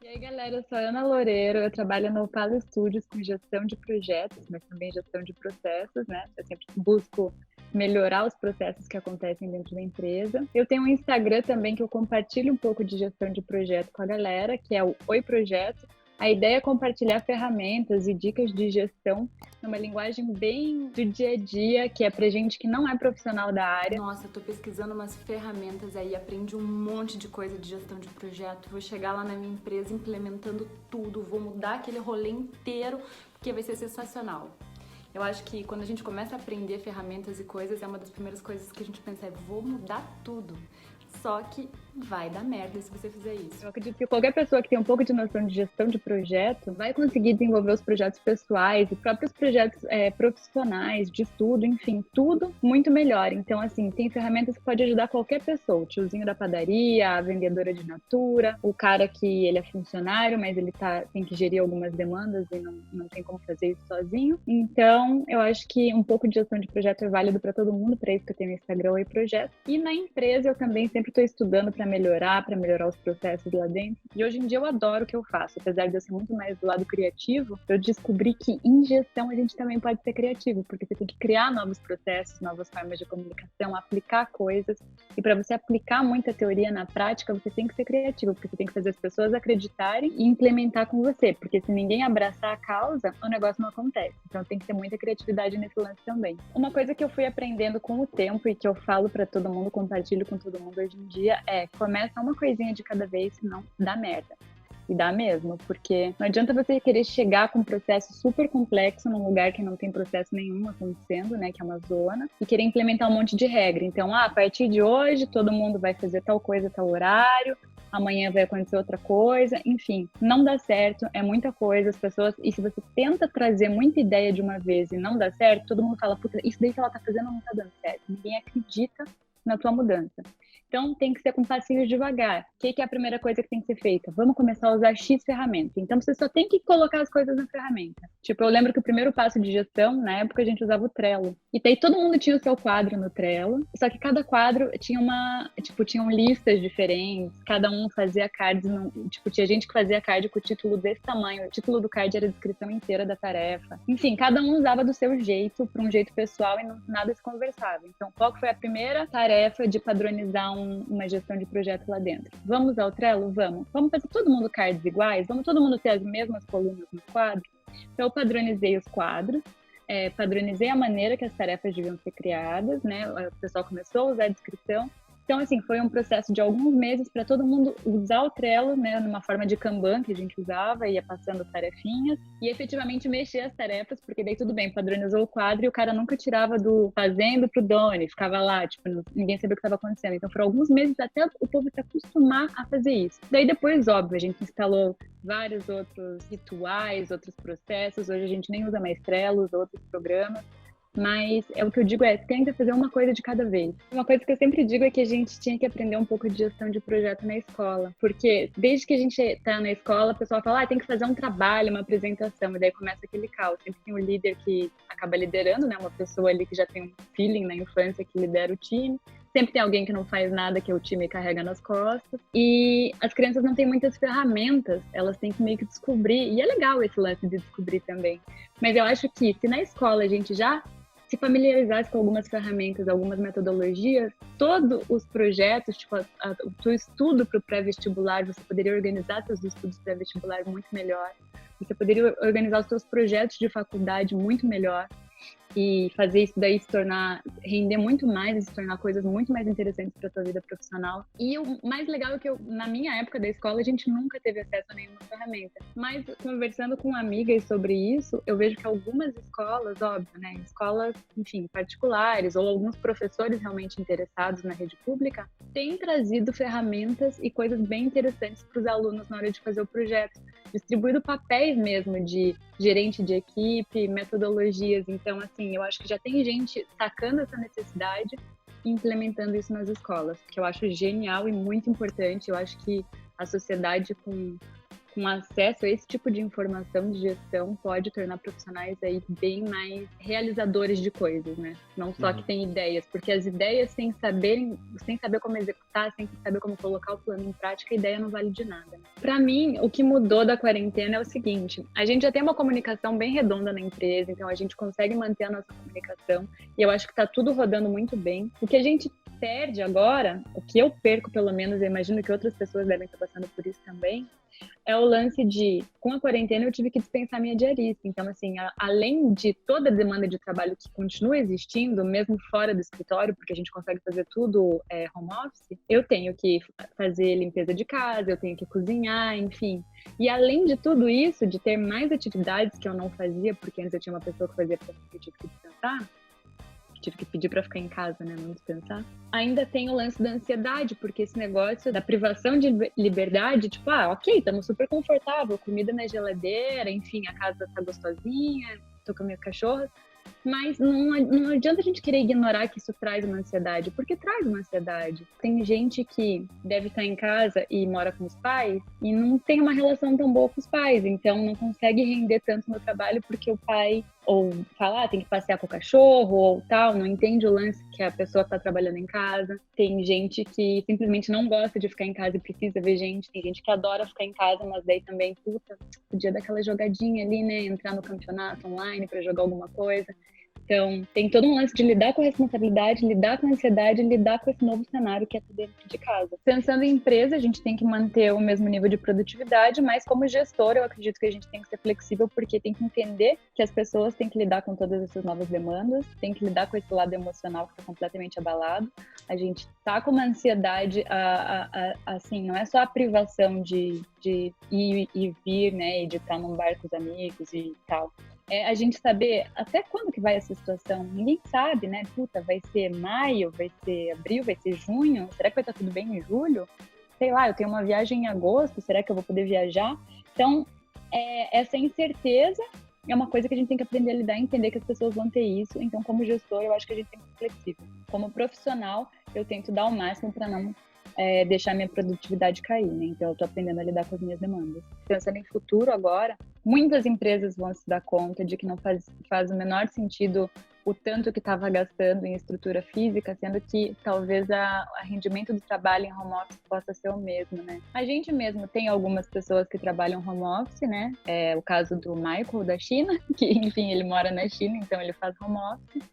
E aí, galera, eu sou a Ana Loureiro, eu trabalho no Palo Studios com gestão de projetos, mas também gestão de processos, né? Eu sempre busco melhorar os processos que acontecem dentro da empresa. Eu tenho um Instagram também que eu compartilho um pouco de gestão de projeto com a galera, que é o Oi Projeto. A ideia é compartilhar ferramentas e dicas de gestão numa linguagem bem do dia a dia, que é pra gente que não é profissional da área. Nossa, eu tô pesquisando umas ferramentas aí, aprendi um monte de coisa de gestão de projeto. Vou chegar lá na minha empresa implementando tudo, vou mudar aquele rolê inteiro, porque vai ser sensacional. Eu acho que quando a gente começa a aprender ferramentas e coisas, é uma das primeiras coisas que a gente pensa, vou mudar tudo. Só que vai dar merda se você fizer isso. Eu acredito que qualquer pessoa que tem um pouco de noção de gestão de projeto vai conseguir desenvolver os projetos pessoais e próprios projetos profissionais, de estudo, enfim, tudo muito melhor. Então, assim, tem ferramentas que pode ajudar qualquer pessoa, o tiozinho da padaria, a vendedora de natura, o cara que ele é funcionário, mas ele tem que gerir algumas demandas e não tem como fazer isso sozinho. Então, eu acho que um pouco de gestão de projeto é válido para todo mundo, para isso que eu tenho o Instagram e projeto. E na empresa eu também sempre estou estudando para melhorar os processos lá dentro. E hoje em dia eu adoro o que eu faço. Apesar de eu ser muito mais do lado criativo, eu descobri que em gestão a gente também pode ser criativo, porque você tem que criar novos processos, novas formas de comunicação, aplicar coisas. E para você aplicar muita teoria na prática, você tem que ser criativo, porque você tem que fazer as pessoas acreditarem e implementar com você. Porque se ninguém abraçar a causa, o negócio não acontece. Então tem que ter muita criatividade nesse lance também. Uma coisa que eu fui aprendendo com o tempo e que eu falo para todo mundo, compartilho com todo mundo hoje em dia é: começa uma coisinha de cada vez, senão dá merda. E dá mesmo, porque não adianta você querer chegar com um processo super complexo num lugar que não tem processo nenhum acontecendo, né, que é uma zona, e querer implementar um monte de regra. Então, a partir de hoje, todo mundo vai fazer tal coisa, tal horário, amanhã vai acontecer outra coisa, enfim, não dá certo, é muita coisa, as pessoas, e se você tenta trazer muita ideia de uma vez e não dá certo, todo mundo fala, puta, isso daí que ela tá fazendo não tá dando certo, ninguém acredita na tua mudança. Então, tem que ser com passinhos devagar. O que é a primeira coisa que tem que ser feita? Vamos começar a usar X ferramenta. Então, você só tem que colocar as coisas na ferramenta. Tipo, eu lembro que o primeiro passo de gestão, na época, a gente usava o Trello. E daí todo mundo tinha o seu quadro no Trello, só que cada quadro tinham listas diferentes, cada um fazia cards, tinha gente que fazia card com o título desse tamanho, o título do card era a descrição inteira da tarefa. Enfim, cada um usava do seu jeito, para um jeito pessoal, e nada se conversava. Então, qual foi a primeira tarefa de padronizar uma gestão de projeto lá dentro? Vamos usar o Trello? Vamos. Vamos fazer todo mundo cards iguais? Vamos todo mundo ter as mesmas colunas no quadro? Então, eu padronizei os quadros, padronizei a maneira que as tarefas deviam ser criadas, né? O pessoal começou a usar a descrição. Então, assim, foi um processo de alguns meses para todo mundo usar o Trello, né, numa forma de Kanban que a gente usava, ia passando tarefinhas e efetivamente mexer as tarefas, porque daí tudo bem, padronizou o quadro e o cara nunca tirava do fazendo pro Doni, ficava lá, tipo, ninguém sabia o que estava acontecendo. Então, foram alguns meses até o povo se acostumar a fazer isso. Daí depois, óbvio, a gente instalou vários outros rituais, outros processos. Hoje a gente nem usa mais Trello, usa outros programas. Mas o que eu digo tenta fazer uma coisa de cada vez. Uma coisa que eu sempre digo é que a gente tinha que aprender um pouco de gestão de projeto na escola. Porque desde que a gente está na escola, o pessoal fala, tem que fazer um trabalho, uma apresentação. E daí começa aquele caos. Sempre tem um líder que acaba liderando, né? Uma pessoa ali que já tem um feeling na infância que lidera o time. Sempre tem alguém que não faz nada, que é o time carrega nas costas. E as crianças não têm muitas ferramentas, elas têm que meio que descobrir. E é legal esse lance de descobrir também. Mas eu acho que se na escola a gente já se familiarizasse com algumas ferramentas, algumas metodologias, todos os projetos, tipo, o teu estudo para o pré-vestibular, você poderia organizar seus estudos pré-vestibular muito melhor, você poderia organizar os seus projetos de faculdade muito melhor e fazer isso daí render muito mais e se tornar coisas muito mais interessantes para a tua vida profissional. E o mais legal é que na minha época da escola, a gente nunca teve acesso a nenhuma ferramenta. Mas conversando com amigas sobre isso, eu vejo que algumas escolas, óbvio, né, escolas, enfim, particulares ou alguns professores realmente interessados na rede pública, têm trazido ferramentas e coisas bem interessantes para os alunos na hora de fazer o projeto, distribuído papéis mesmo de gerente de equipe, metodologias. Então, assim, eu acho que já tem gente sacando essa necessidade e implementando isso nas escolas, que eu acho genial e muito importante. Eu acho que a sociedade com com acesso a esse tipo de informação de gestão pode tornar profissionais aí bem mais realizadores de coisas, né? Não só que têm ideias, porque as ideias sem saber como executar, sem saber como colocar o plano em prática, a ideia não vale de nada. Para mim, o que mudou da quarentena é o seguinte: a gente já tem uma comunicação bem redonda na empresa, então a gente consegue manter a nossa comunicação e eu acho que tá tudo rodando muito bem. O que a gente perde agora, o que eu perco pelo menos, eu imagino que outras pessoas devem estar passando por isso também, é o lance de, com a quarentena eu tive que dispensar minha diarista, então assim, além de toda a demanda de trabalho que continua existindo, mesmo fora do escritório, porque a gente consegue fazer tudo home office, eu tenho que fazer limpeza de casa, eu tenho que cozinhar, enfim. E além de tudo isso, de ter mais atividades que eu não fazia, porque antes eu tinha uma pessoa que fazia pra mim que eu tive que dispensar, tive que pedir para ficar em casa, né, não dispensar. Ainda tem o lance da ansiedade, porque esse negócio da privação de liberdade, tipo, ok, estamos super confortável, comida na geladeira, enfim, a casa tá gostosinha, tô com minhas cachorras, mas não adianta a gente querer ignorar que isso traz uma ansiedade, porque traz uma ansiedade. Tem gente que deve estar em casa e mora com os pais e não tem uma relação tão boa com os pais, então não consegue render tanto no trabalho porque o pai ou fala, tem que passear com o cachorro ou tal, não entende o lance que a pessoa está trabalhando em casa. Tem gente que simplesmente não gosta de ficar em casa e precisa ver gente. Tem gente que adora ficar em casa, mas daí também, podia dar aquela jogadinha ali, né? Entrar no campeonato online para jogar alguma coisa. Então, tem todo um lance de lidar com a responsabilidade, lidar com a ansiedade, lidar com esse novo cenário que é dentro de casa. Pensando em empresa, a gente tem que manter o mesmo nível de produtividade, mas como gestor, eu acredito que a gente tem que ser flexível, porque tem que entender que as pessoas têm que lidar com todas essas novas demandas, tem que lidar com esse lado emocional que está completamente abalado. A gente tá com uma ansiedade, assim, não é só a privação de ir e vir, né, e de estar num bar com os amigos e tal. É a gente saber até quando que vai essa situação. Ninguém sabe, né? Vai ser maio, vai ser abril, vai ser junho? Será que vai estar tudo bem em julho? Sei lá, eu tenho uma viagem em agosto, será que eu vou poder viajar? Então, essa incerteza é uma coisa que a gente tem que aprender a lidar e entender que as pessoas vão ter isso. Então, como gestor, eu acho que a gente tem que ser flexível. Como profissional, eu tento dar o máximo para não deixar minha produtividade cair, né? Então, eu tô aprendendo a lidar com as minhas demandas. Pensando em futuro agora, muitas empresas vão se dar conta de que não faz o menor sentido o tanto que estava gastando em estrutura física, sendo que talvez a rendimento do trabalho em home office possa ser o mesmo, né? A gente mesmo tem algumas pessoas que trabalham home office, né? O caso do Michael, da China, que, enfim, ele mora na China, então ele faz home office.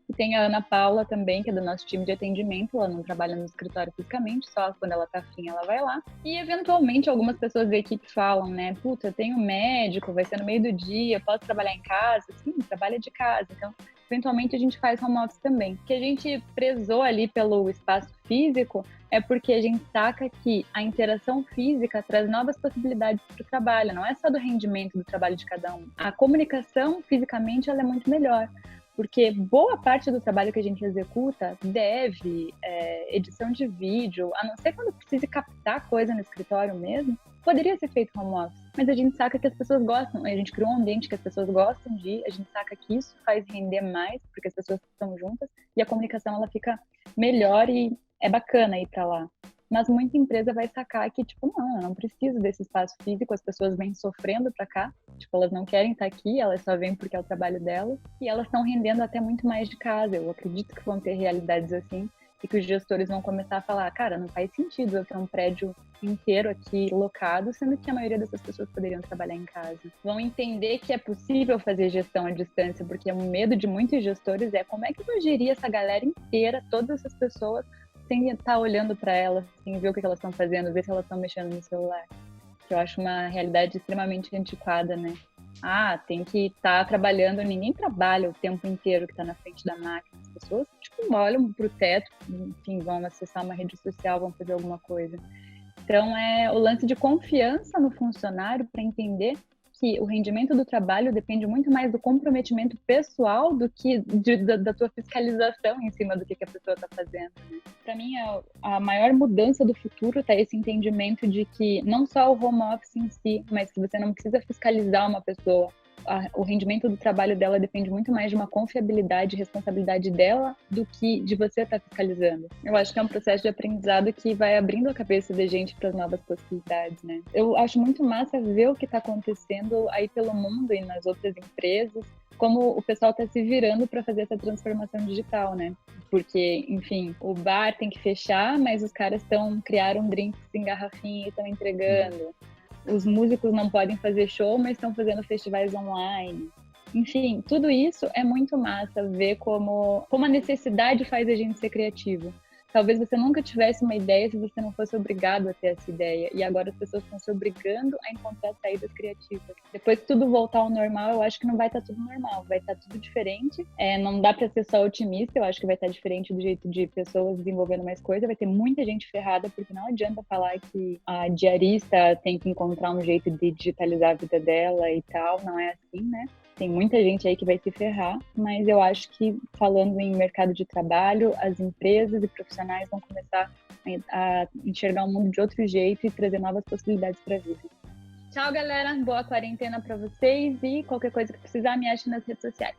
E tem a Ana Paula também, que é do nosso time de atendimento, ela não trabalha no escritório fisicamente, só quando ela tá afim ela vai lá. E eventualmente algumas pessoas da equipe falam, né, eu tenho médico, vai ser no meio do dia, posso trabalhar em casa? Sim, trabalha de casa. Então, eventualmente a gente faz home office também. O que a gente prezou ali pelo espaço físico é porque a gente saca que a interação física traz novas possibilidades para o trabalho, não é só do rendimento do trabalho de cada um. A comunicação, fisicamente, ela é muito melhor. Porque boa parte do trabalho que a gente executa, edição de vídeo, a não ser quando precise captar coisa no escritório mesmo, poderia ser feito home office. Mas a gente saca que as pessoas gostam, a gente criou um ambiente que as pessoas gostam de, a gente saca que isso faz render mais, porque as pessoas estão juntas, e a comunicação ela fica melhor e é bacana ir para lá. Mas muita empresa vai sacar que, não, eu não preciso desse espaço físico, as pessoas vêm sofrendo para cá, elas não querem estar aqui, elas só vêm porque é o trabalho delas, e elas estão rendendo até muito mais de casa. Eu acredito que vão ter realidades assim, e que os gestores vão começar a falar, cara, não faz sentido eu ter um prédio inteiro aqui locado, sendo que a maioria dessas pessoas poderiam trabalhar em casa. Vão entender que é possível fazer gestão à distância, porque o medo de muitos gestores é como é que eu vou gerir essa galera inteira, todas essas pessoas, sem estar olhando para elas, sem ver o que elas estão fazendo, ver se elas estão mexendo no celular. Que eu acho uma realidade extremamente antiquada, né? Tem que estar trabalhando, ninguém trabalha o tempo inteiro que está na frente da máquina. As pessoas, olham para o teto, enfim, vão acessar uma rede social, vão fazer alguma coisa. Então, é o lance de confiança no funcionário para entender que o rendimento do trabalho depende muito mais do comprometimento pessoal do que da tua fiscalização em cima do que a pessoa está fazendo. Né? Para mim, a maior mudança do futuro está esse entendimento de que não só o home office em si, mas que você não precisa fiscalizar uma pessoa. o rendimento do trabalho dela depende muito mais de uma confiabilidade e responsabilidade dela do que de você estar fiscalizando. Eu acho que é um processo de aprendizado que vai abrindo a cabeça da gente para as novas possibilidades, né? Eu acho muito massa ver o que está acontecendo aí pelo mundo e nas outras empresas, como o pessoal está se virando para fazer essa transformação digital, né? Porque, enfim, o bar tem que fechar, mas os caras criaram drinks em garrafinha e estão entregando. Os músicos não podem fazer show, mas estão fazendo festivais online. Enfim, tudo isso é muito massa ver como a necessidade faz a gente ser criativo. Talvez você nunca tivesse uma ideia se você não fosse obrigado a ter essa ideia. E agora as pessoas estão se obrigando a encontrar saídas criativas. Depois que tudo voltar ao normal, eu acho que não vai estar tudo normal, vai estar tudo diferente. Não dá para ser só otimista, eu acho que vai estar diferente do jeito de pessoas desenvolvendo mais coisa. Vai ter muita gente ferrada, porque não adianta falar que a diarista tem que encontrar um jeito de digitalizar a vida dela e tal. Não é assim, né? Tem muita gente aí que vai se ferrar, mas eu acho que, falando em mercado de trabalho, as empresas e profissionais vão começar a enxergar o mundo de outro jeito e trazer novas possibilidades para a vida. Tchau, galera. Boa quarentena para vocês e qualquer coisa que precisar, me ache nas redes sociais.